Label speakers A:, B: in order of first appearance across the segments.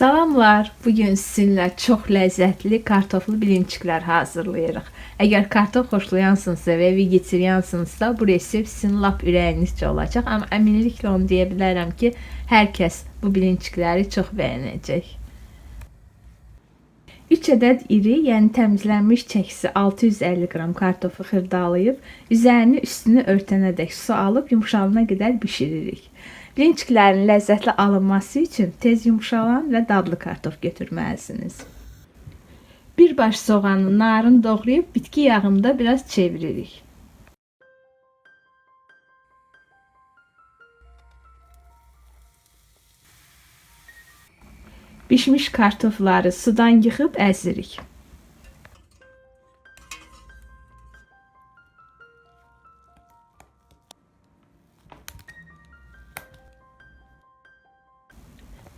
A: Salamlar. Bugün sizinlə çox ləzzətli kartoflu bilinçiklər hazırlayırıq. Əgər kartof xoşlayansınızsa və vegetariansınızsa bu resept sizin lap ürəyinizcə olacaq. Amma əminliklə onu deyə bilərəm ki, hər kəs bu bilinçikləri çox bəyənəcək. 3 ədəd iri, yəni təmizlənmiş çəkisi 650 qram kartofu xırdalayıb, üzərini üstünü örtənədək su alıb yumşalana qədər bişiririk. Bilinçiklərin ləzzətli alınması üçün tez yumşalan və dadlı kartof götürməlisiniz. Bir baş soğanı narın doğrayıb bitki yağında biraz çeviririk. Bişmiş kartofları sudan yıxıb əzirik.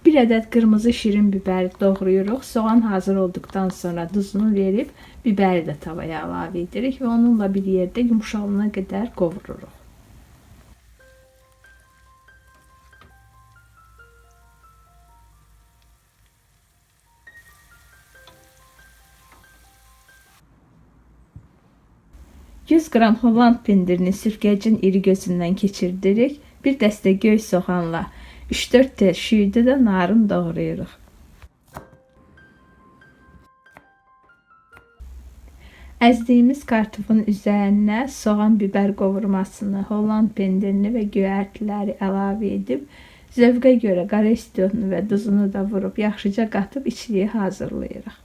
A: Bir ədəd qırmızı şirin biberi doğrayırıq. Soğan hazır olduqdan sonra duzunu verib biberi də tavaya əlavə edirik və onunla bir yerdə yumşalana qədər qovururuq. %100 qram Holland pendirini sürgəcin iri gözündən keçirdirik. Bir dəstə göy soğanla 3-4 tel şüyüdə də narın doğrayırıq. Əzdiyimiz kartofun üzərinə soğan biber qovurmasını, Holland pendirini və göyərtiləri əlavə edib, zövqə görə qara istiotunu və duzunu da vurub yaxşıca qatıb içliyi hazırlayırıq.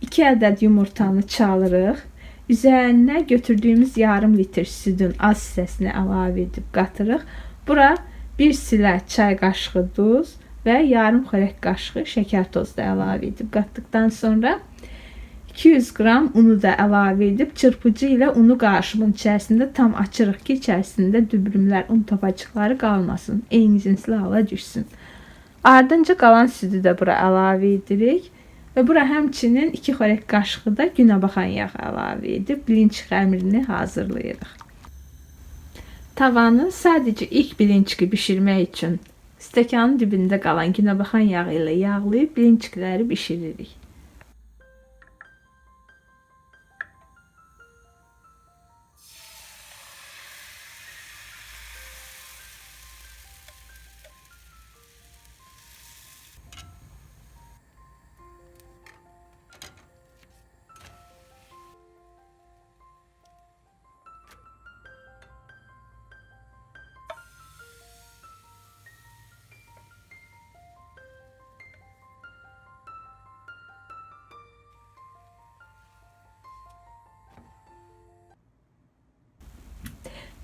A: İki ədəd yumurtanı çalırıq. Üzərinə götürdüyümüz yarım litr südün az hissəsini əlavə edib qatırıq. Bura 1 silə çay qaşığı duz və yarım xörək qaşığı şəkər tozu da əlavə edib qatdıqdan sonra 200 qram unu da əlavə edib çırpıcı ilə unu qarışımın içərisində tam açırıq ki, içərisində dübrümlər, un topacıqları qalmasın, eyni cinsli hala düşsün. Ardınca qalan südü də bura əlavə edirik. Və bura həmçinin 2 xörək qaşığı da günəbaxan yağı əlavə edib bilinçik xəmirini hazırlayırıq. Tavanı sadəcə ilk bilinçiki bişirmək üçün stəkanın dibində qalan günəbaxan yağı ilə yağlayıb bilinçikləri bişiririk.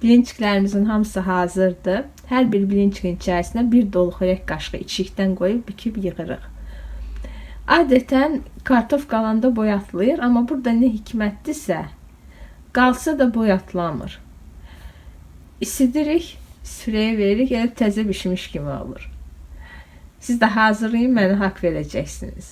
A: Bilinçiklərimizin hamısı hazırdır. Hər bir bilinçikin içərisinə bir dolu xörək qaşığı içlikdən qoyub büküb yığırıq. Adətən kartof qalanda boyatılır, amma burada nə hikmətlisə, qalsa da boyatlamır. İsidirik, süfrəyə veririk, elə təzə bişmiş kimi olur. Siz də hazırlayın, mənə haqq verəcəksiniz.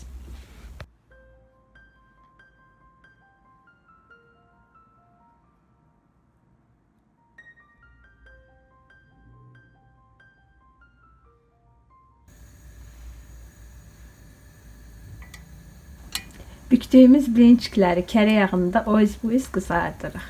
A: Bükdüyümüz bilinçikləri kərə yağında oz-bu-iz qızardırıq.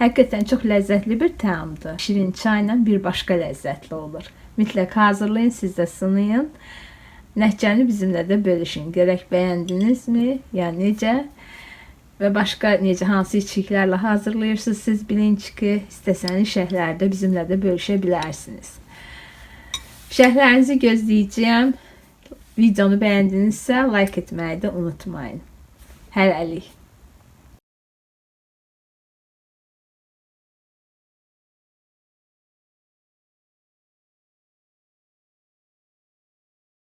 A: Həqiqətən çox ləzzətli bir təamdır. Şirin çayla bir başqa ləzzətli olur. Mütləq hazırlayın, siz də sınayın. Nəticəni bizimlə də bölüşün. Görək bəyəndinizmi? Yəni necə? Və başqa necə, hansı içkilərlə hazırlayırsınız? Siz bilin ki, istəsəniz şərhlərdə bizimlə də bölüşə bilərsiniz. Şərhlərinizi gözləyəcəyəm. Videonu bəyəndinizsə like etməyi də unutmayın. Hələlik.